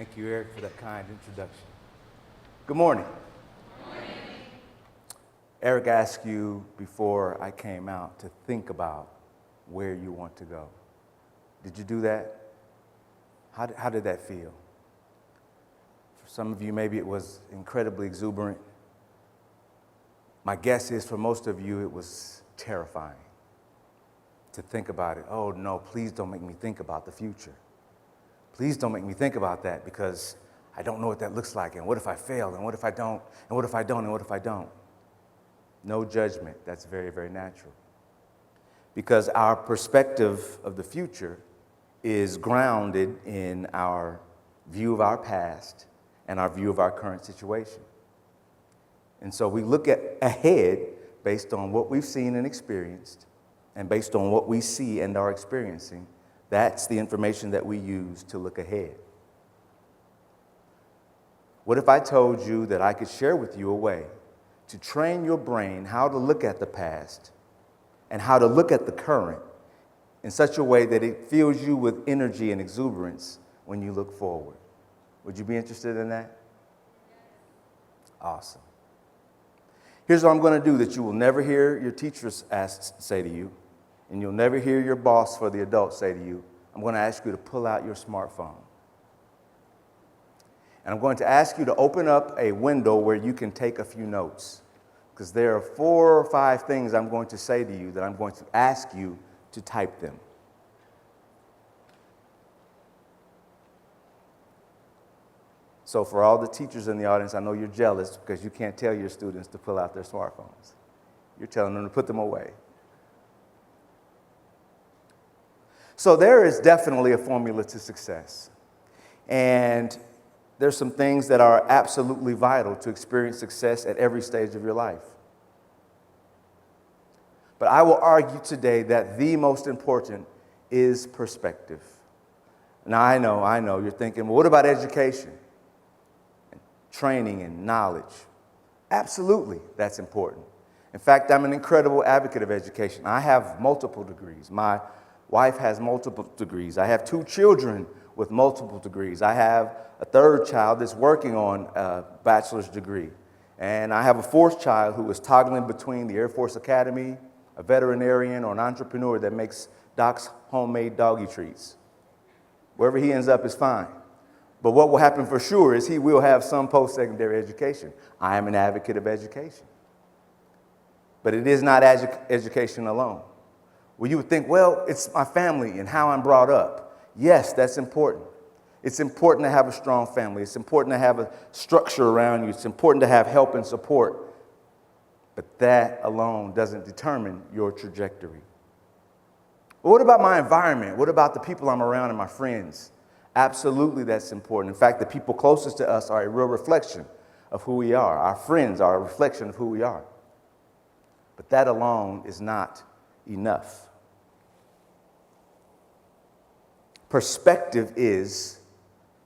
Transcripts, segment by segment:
Thank you, Eric, for that kind introduction. Good morning. Good morning. Eric asked you before I came out to think about where you want to go. Did you do that? How did that feel? For some of you, maybe it was incredibly exuberant. My guess is for most of you, it was terrifying to think about it. Oh, no, please don't make me think about the future. Please don't make me think about that because I don't know what that looks like. And what if I fail? And what if I don't? And what if I don't? And what if I don't? No judgment. That's very, very natural. Because our perspective of the future is grounded in our view of our past and our view of our current situation. And so we look ahead based on what we've seen and experienced, and based on what we see and are experiencing. That's the information that we use to look ahead. What if I told you that I could share with you a way to train your brain how to look at the past and how to look at the current in such a way that it fills you with energy and exuberance when you look forward? Would you be interested in that? Awesome. Here's what I'm going to do that you will never hear your teachers say to you, and you'll never hear your boss for the adults say to you. I'm going to ask you to pull out your smartphone. And I'm going to ask you to open up a window where you can take a few notes, because there are 4 or 5 things I'm going to say to you that I'm going to ask you to type them. So for all the teachers in the audience, I know you're jealous because you can't tell your students to pull out their smartphones. You're telling them to put them away. So there is definitely a formula to success. And there's some things that are absolutely vital to experience success at every stage of your life. But I will argue today that the most important is perspective. Now, I know, you're thinking, well, what about education? Training and knowledge. Absolutely, that's important. In fact, I'm an incredible advocate of education. I have multiple degrees. My wife has multiple degrees. I have 2 children with multiple degrees. I have a 3rd child that's working on a bachelor's degree. And I have a 4th child who is toggling between the Air Force Academy, a veterinarian, or an entrepreneur that makes Doc's homemade doggy treats. Wherever he ends up is fine. But what will happen for sure is he will have some post-secondary education. I am an advocate of education. But it is not education alone. Well, you would think, well, it's my family and how I'm brought up. Yes, that's important. It's important to have a strong family. It's important to have a structure around you. It's important to have help and support. But that alone doesn't determine your trajectory. Well, what about my environment? What about the people I'm around and my friends? Absolutely, that's important. In fact, the people closest to us are a real reflection of who we are. Our friends are a reflection of who we are. But that alone is not enough. Perspective is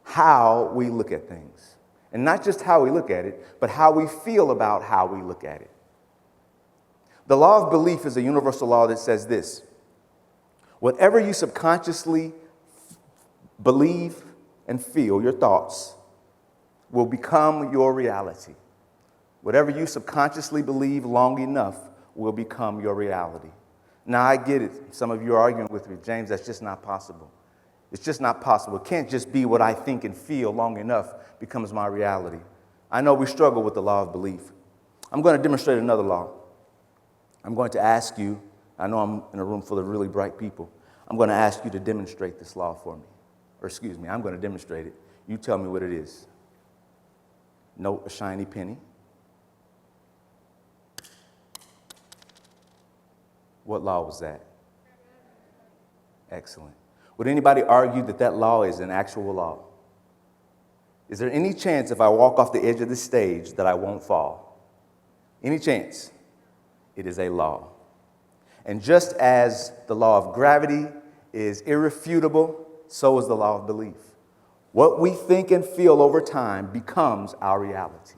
how we look at things. And not just how we look at it, but how we feel about how we look at it. The law of belief is a universal law that says this: whatever you subconsciously believe and feel, your thoughts, will become your reality. Whatever you subconsciously believe long enough will become your reality. Now, I get it. Some of you are arguing with me. James, that's just not possible. It's just not possible. It can't just be what I think and feel long enough becomes my reality. I know we struggle with the law of belief. I'm going to demonstrate another law. I'm going to ask you, I know I'm in a room full of really bright people. I'm going to ask you to demonstrate this law for me. Or excuse me, I'm going to demonstrate it. You tell me what it is. Note a shiny penny. What law was that? Excellent. Would anybody argue that that law is an actual law? Is there any chance if I walk off the edge of the stage that I won't fall? Any chance? It is a law. And just as the law of gravity is irrefutable, so is the law of belief. What we think and feel over time becomes our reality.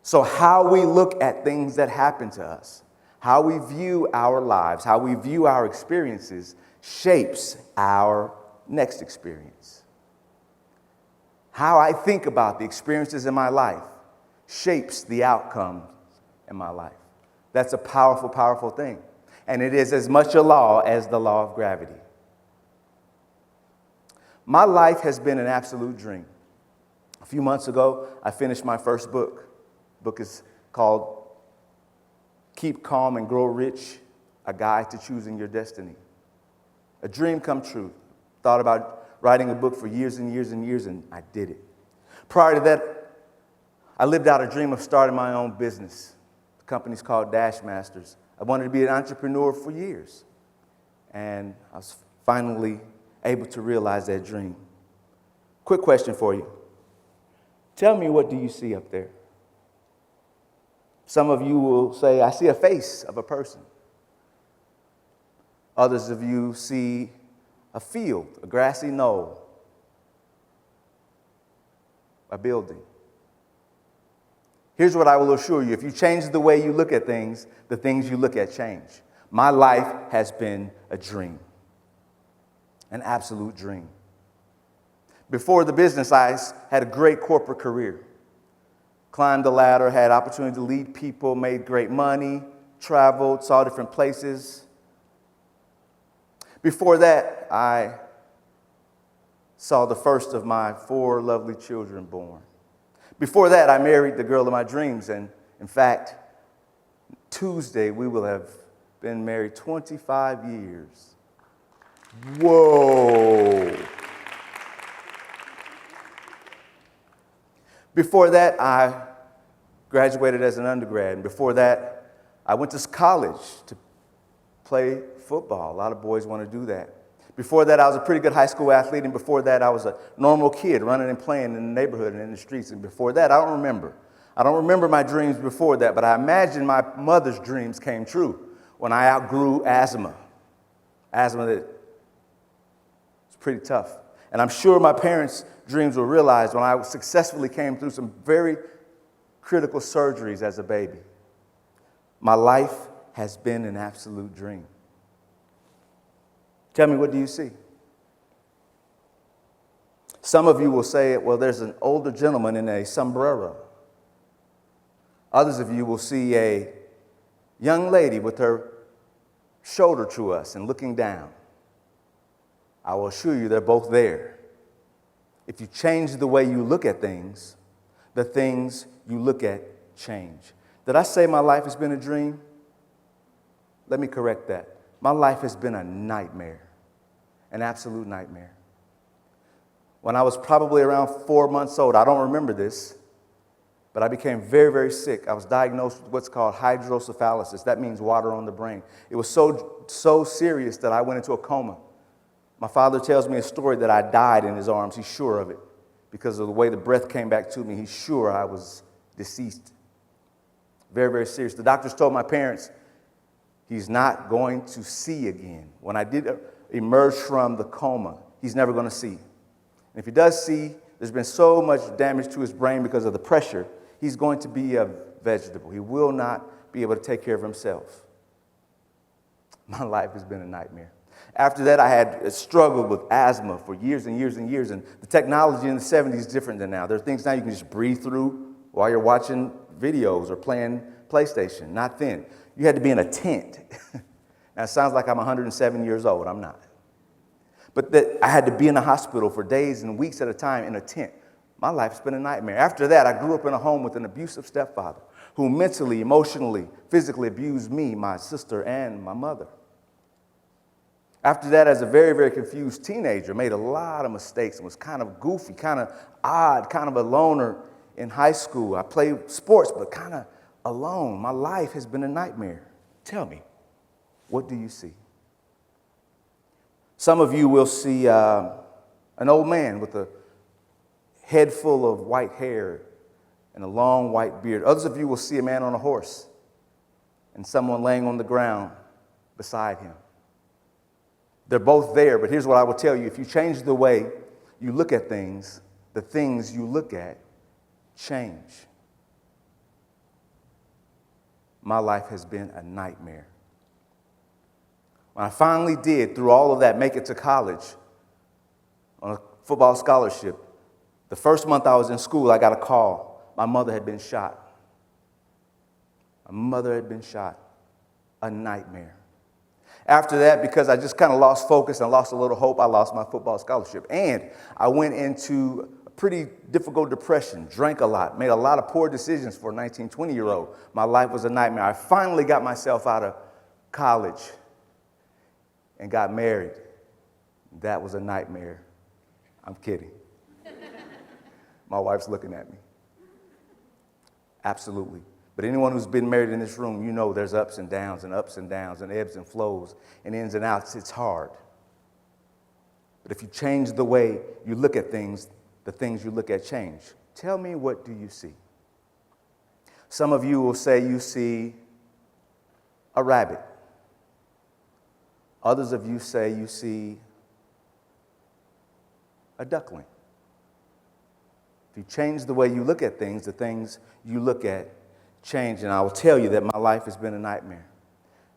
So how we look at things that happen to us, how we view our lives, how we view our experiences shapes our next experience. How I think about the experiences in my life shapes the outcomes in my life. That's a powerful, powerful thing. And it is as much a law as the law of gravity. My life has been an absolute dream. A few months ago, I finished my first book. The book is called Keep Calm and Grow Rich, A Guide to Choosing Your Destiny. A dream come true. Thought about writing a book for years and years and years, and I did it. Prior to that, I lived out a dream of starting my own business. The company's called Dash Masters. I wanted to be an entrepreneur for years, and I was finally able to realize that dream. Quick question for you. Tell me, what do you see up there? Some of you will say, I see a face of a person. Others of you see a field, a grassy knoll, a building. Here's what I will assure you. If you change the way you look at things, the things you look at change. My life has been a dream, an absolute dream. Before the business, I had a great corporate career. Climbed the ladder, had opportunity to lead people, made great money, traveled, saw different places. Before that, I saw the first of my 4 lovely children born. Before that, I married the girl of my dreams, and in fact, Tuesday we will have been married 25 years. Whoa! Before that, I graduated as an undergrad, and before that, I went to college to play football. A lot of boys want to do that. Before that, I was a pretty good high school athlete, and before that, I was a normal kid running and playing in the neighborhood and in the streets. And before that, I don't remember. I don't remember my dreams before that, but I imagine my mother's dreams came true when I outgrew asthma. Asthma that was pretty tough. And I'm sure my parents' dreams were realized when I successfully came through some very critical surgeries as a baby. My life has been an absolute dream. Tell me, what do you see? Some of you will say, well, there's an older gentleman in a sombrero. Others of you will see a young lady with her shoulder to us and looking down. I will assure you they're both there. If you change the way you look at things, the things you look at change. Did I say my life has been a dream? Let me correct that. My life has been a nightmare, an absolute nightmare. When I was probably around 4 months old, I don't remember this, but I became very, very sick. I was diagnosed with what's called hydrocephalus. That means water on the brain. It was so serious that I went into a coma. My father tells me a story that I died in his arms. He's sure of it. Because of the way the breath came back to me, he's sure I was deceased. Very, very serious. The doctors told my parents he's not going to see again. When I did emerge from the coma, he's never going to see. And if he does see, there's been so much damage to his brain because of the pressure, he's going to be a vegetable. He will not be able to take care of himself. My life has been a nightmare. After that, I had struggled with asthma for years and years and years, and the technology in the 70s is different than now. There are things now you can just breathe through while you're watching videos or playing PlayStation. Not then. You had to be in a tent. Now, it sounds like I'm 107 years old. I'm not. But I had to be in a hospital for days and weeks at a time in a tent. My life's been a nightmare. After that, I grew up in a home with an abusive stepfather who mentally, emotionally, physically abused me, my sister, and my mother. After that, as a very, very confused teenager, made a lot of mistakes and was kind of goofy, kind of odd, kind of a loner in high school. I played sports, but kind of alone. My life has been a nightmare. Tell me, what do you see? Some of you will see an old man with a head full of white hair and a long white beard. Others of you will see a man on a horse and someone laying on the ground beside him. They're both there, but here's what I will tell you. If you change the way you look at things, the things you look at change. My life has been a nightmare. When I finally did, through all of that, make it to college on a football scholarship, The first month I was in school, I got a call. My mother had been shot. My mother had been shot. A nightmare. After that, because I just kind of lost focus and lost a little hope, I lost my football scholarship. And I went into a pretty difficult depression, drank a lot, made a lot of poor decisions for a 19, 20-year-old. My life was a nightmare. I finally got myself out of college and got married. That was a nightmare. I'm kidding. My wife's looking at me. Absolutely. But anyone who's been married in this room, you know there's ups and downs and ups and downs and ebbs and flows and ins and outs. It's hard. But if you change the way you look at things, the things you look at change. Tell me, what do you see? Some of you will say you see a rabbit. Others of you say you see a duckling. If you change the way you look at things, the things you look at change. And I will tell you that my life has been a nightmare.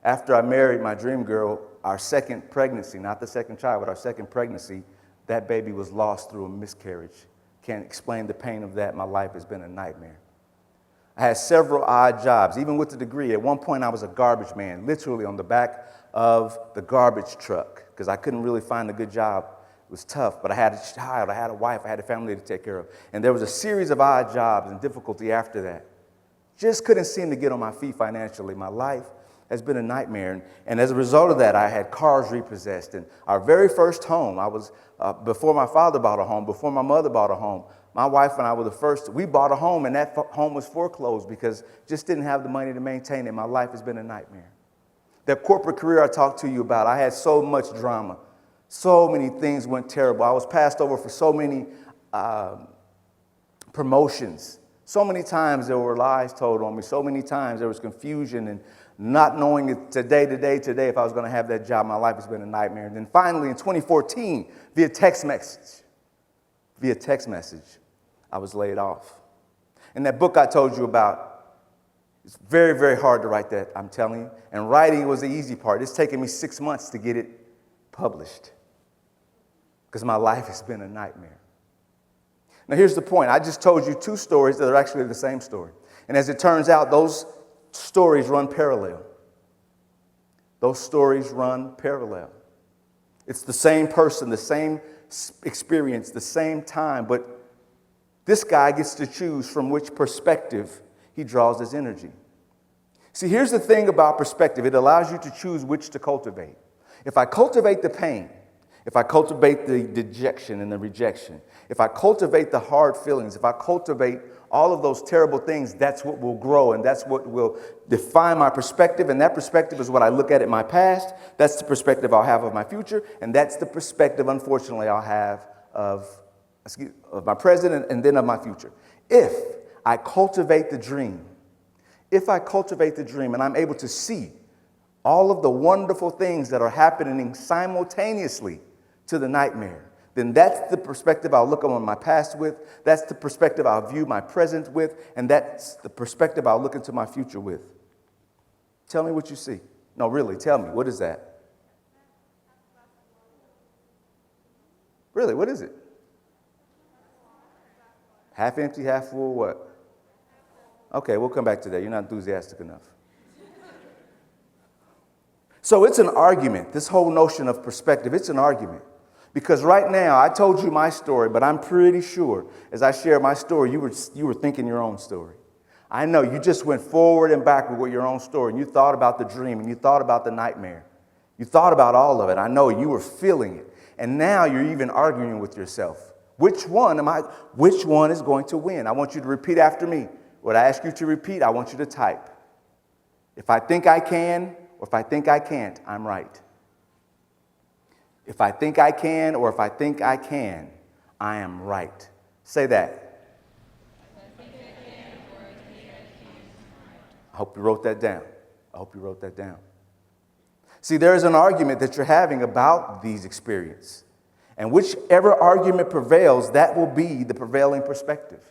After I married my dream girl, our second pregnancy, not the second child, but our second pregnancy, that baby was lost through a miscarriage. Can't explain the pain of that. My life has been a nightmare. I had several odd jobs, even with the degree. At one point, I was a garbage man, literally on the back of the garbage truck, because I couldn't really find a good job. It was tough, but I had a child, I had a wife, I had a family to take care of. And there was a series of odd jobs and difficulty after that. Just couldn't seem to get on my feet financially. My life has been a nightmare. And as a result of that, I had cars repossessed. And our very first home, before my father bought a home, before my mother bought a home, my wife and I were the first. We bought a home, and that home was foreclosed because just didn't have the money to maintain it. My life has been a nightmare. That corporate career I talked to you about, I had so much drama. So many things went terrible. I was passed over for so many promotions. So many times there were lies told on me. So many times there was confusion and not knowing it today if I was going to have that job. My life has been a nightmare. And then finally in 2014, via text message, I was laid off. And that book I told you about, it's very, very hard to write that, I'm telling you. And writing was the easy part. It's taken me 6 months to get it published because my life has been a nightmare. Now, here's the point. I just told you two stories that are actually the same story. And as it turns out, those stories run parallel. Those stories run parallel. It's the same person, the same experience, the same time, but this guy gets to choose from which perspective he draws his energy. See, here's the thing about perspective. It allows you to choose which to cultivate. If I cultivate the pain, if I cultivate the dejection and the rejection, if I cultivate the hard feelings, if I cultivate all of those terrible things, that's what will grow and that's what will define my perspective. And that perspective is what I look at in my past. That's the perspective I'll have of my future. And that's the perspective, unfortunately, I'll have of my present and then of my future. If I cultivate the dream, and I'm able to see all of the wonderful things that are happening simultaneously to the nightmare, then that's the perspective I'll look on my past with, that's the perspective I'll view my present with, and that's the perspective I'll look into my future with. Tell me what you see. No, really, tell me, what is that? Really, what is it? Half empty, half full, what? Okay, we'll come back to that. You're not enthusiastic enough. So it's an argument, this whole notion of perspective, it's an argument. Because right now, I told you my story, but I'm pretty sure as I share my story, you were thinking your own story. I know you just went forward and backward with your own story, and you thought about the dream, and you thought about the nightmare. You thought about all of it. I know you were feeling it. And now you're even arguing with yourself. Which one is going to win? I want you to repeat after me. What I ask you to repeat, I want you to type. If I think I can, or if I think I can't, I'm right. If I think I can, or if I think I can, I am right. Say that. I hope you wrote that down. See, there is an argument that you're having about these experiences. And whichever argument prevails, that will be the prevailing perspective.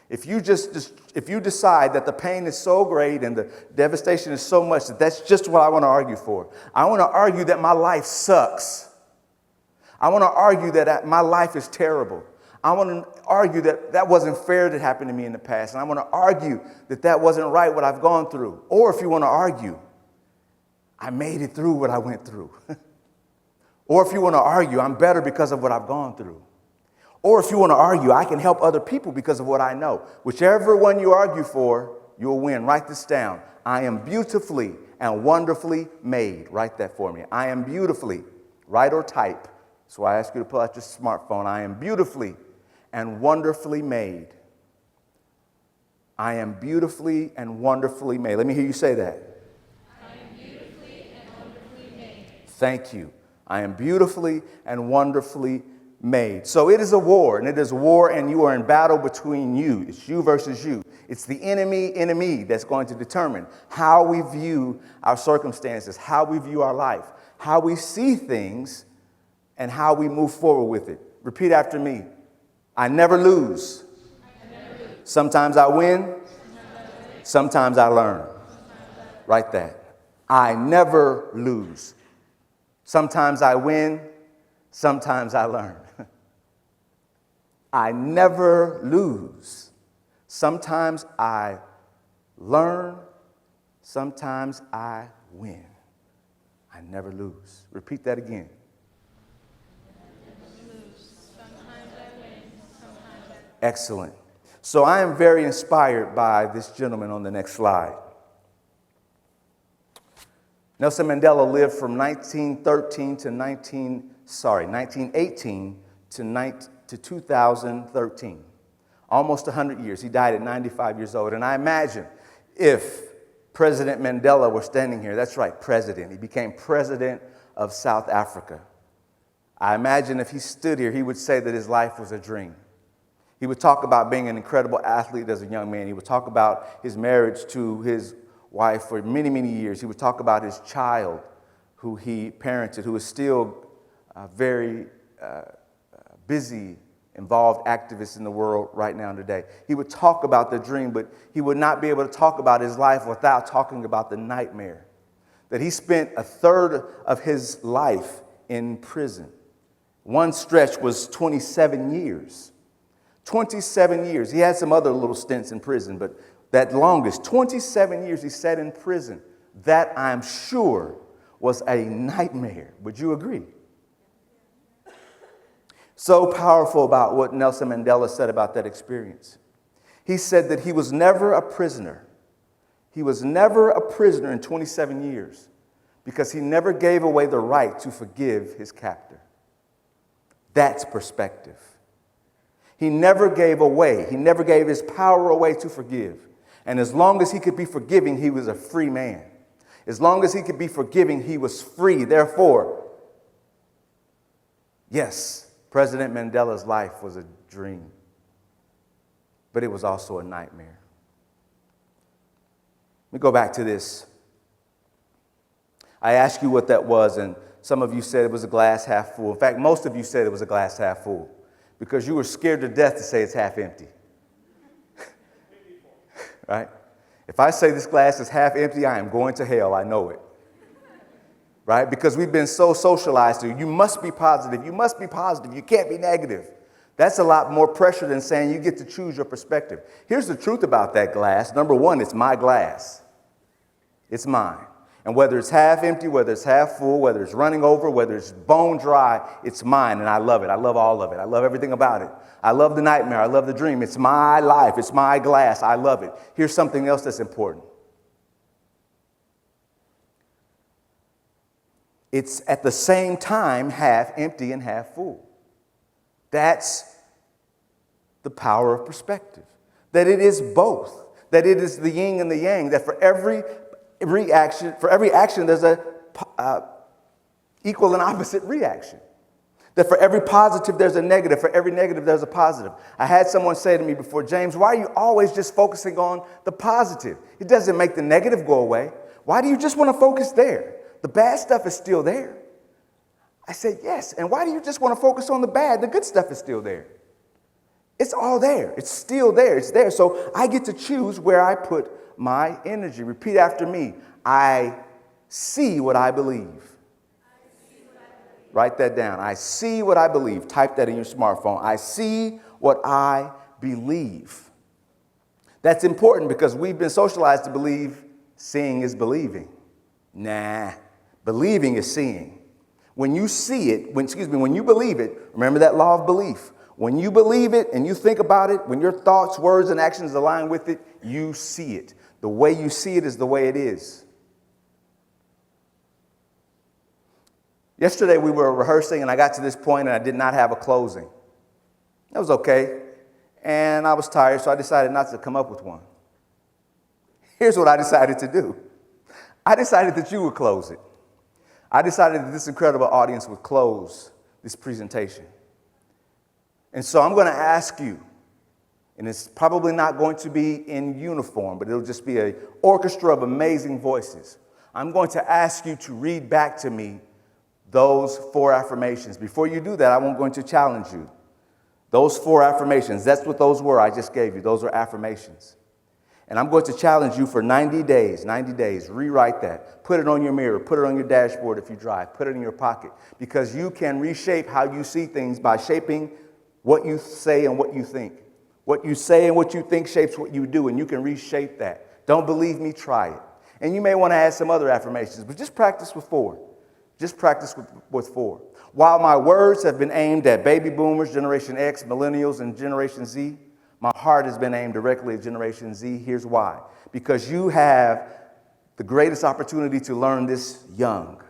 If you decide that the pain is so great and the devastation is so much that that's just what I want to argue for. I want to argue that my life sucks. I want to argue that my life is terrible. I want to argue that that wasn't fair that happened to me in the past. And I want to argue that that wasn't right what I've gone through. Or if you want to argue, I made it through what I went through. Or if you want to argue, I'm better because of what I've gone through. Or if you want to argue, I can help other people because of what I know. Whichever one you argue for, you'll win. Write this down. I am beautifully and wonderfully made. Write that for me. I am beautifully. Write or type. So I ask you to pull out your smartphone. I am beautifully and wonderfully made. I am beautifully and wonderfully made. Let me hear you say that. I am beautifully and wonderfully made. Thank you. I am beautifully and wonderfully made. So it is a war, and it is a war, and you are in battle between you. It's you versus you. It's the enemy that's going to determine how we view our circumstances, how we view our life, how we see things, and how we move forward with it. Repeat after me. I never lose. Sometimes I win. Sometimes I learn. Write that. I never lose. Sometimes I win. Sometimes I learn. I never lose. Sometimes I learn. Sometimes I win. I never lose. Repeat that again. Excellent. So I am very inspired by this gentleman on the next slide. Nelson Mandela lived from 1918 to 2013. Almost 100 years. He died at 95 years old. And I imagine if President Mandela were standing here, that's right, president. He became president of South Africa. I imagine if he stood here, he would say that his life was a dream. He would talk about being an incredible athlete as a young man. He would talk about his marriage to his wife for many, many years. He would talk about his child who he parented, who is still very busy, involved activist in the world right now today. He would talk about the dream, but he would not be able to talk about his life without talking about the nightmare. That he spent a third of his life in prison. One stretch was 27 years. 27 years. He had some other little stints in prison, but that longest, 27 years he sat in prison. That, I'm sure, was a nightmare. Would you agree? So powerful about what Nelson Mandela said about that experience. He said that he was never a prisoner. He was never a prisoner in 27 years because he never gave away the right to forgive his captor. That's perspective. He never gave his power away to forgive. And as long as he could be forgiving, he was a free man. As long as he could be forgiving, he was free. Therefore, yes, President Mandela's life was a dream, but it was also a nightmare. Let me go back to this. I asked you what that was, and some of you said it was a glass half full. In fact, most of you said it was a glass half full, because you were scared to death to say it's half empty. Right? If I say this glass is half empty, I am going to hell. I know it. Right? Because we've been so socialized to you must be positive. You must be positive. You can't be negative. That's a lot more pressure than saying you get to choose your perspective. Here's the truth about that glass. Number one, it's my glass. It's mine. And whether it's half empty, whether it's half full, whether it's running over, whether it's bone dry, it's mine, and I love it. I love all of it. I love everything about it. I love the nightmare. I love the dream. It's my life. It's my glass. I love it. Here's something else that's important. It's at the same time half empty and half full. That's the power of perspective. That it is both. That it is the yin and the yang. That for every action, there's a equal and opposite reaction. That for every positive, there's a negative. For every negative, there's a positive. I had someone say to me before, James, why are you always just focusing on the positive? It doesn't make the negative go away. Why do you just want to focus there? The bad stuff is still there. I said, yes. And why do you just want to focus on the bad? The good stuff is still there. It's all there. It's still there. It's there. So I get to choose where I put my energy. Repeat after me. I see what I believe. Write that down. I see what I believe. Type that in your smartphone. I see what I believe. That's important because we've been socialized to believe seeing is believing. Nah, believing is seeing. When you see it, when you believe it, remember that law of belief. When you believe it and you think about it, when your thoughts, words, and actions align with it, you see it. The way you see it is the way it is. Yesterday we were rehearsing and I got to this point and I did not have a closing. That was okay. And I was tired, so I decided not to come up with one. Here's what I decided to do. I decided that you would close it. I decided that this incredible audience would close this presentation. And so I'm going to ask you, and it's probably not going to be in uniform, but it'll just be an orchestra of amazing voices. I'm going to ask you to read back to me those 4 affirmations. Before you do that, I'm going to challenge you. Those 4 affirmations, that's what those were I just gave you. Those are affirmations. And I'm going to challenge you for 90 days, rewrite that. Put it on your mirror, put it on your dashboard if you drive, put it in your pocket. Because you can reshape how you see things by shaping what you say and what you think. What you say and what you think shapes what you do, and you can reshape that. Don't believe me? Try it. And you may want to add some other affirmations, but just practice with 4. Just practice with 4. While my words have been aimed at baby boomers, Generation X, millennials, and Generation Z, my heart has been aimed directly at Generation Z. Here's why. Because you have the greatest opportunity to learn this young.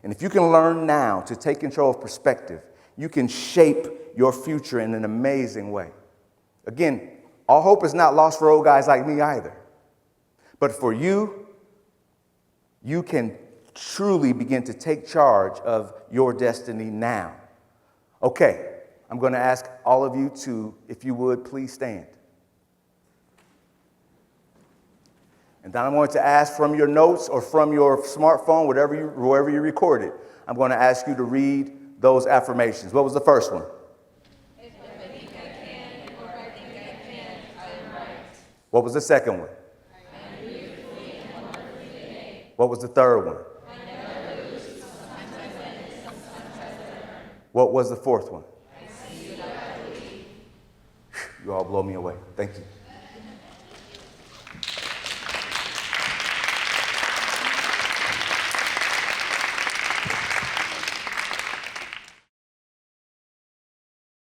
And if you can learn now to take control of perspective, you can shape your future in an amazing way. Again, all hope is not lost for old guys like me either. But for you, you can truly begin to take charge of your destiny now. Okay, I'm going to ask all of you to, if you would, please stand. And then I'm going to ask from your notes or from your smartphone, wherever you record it, I'm going to ask you to read those affirmations. What was the first one? If I think I can or I think I can't, I am right. What was the second one? I am beautifully and wonderfully made. What was the third one? I never lose, sometimes I win, sometimes I learn. What was the fourth one? I see what I believe. You all blow me away. Thank you.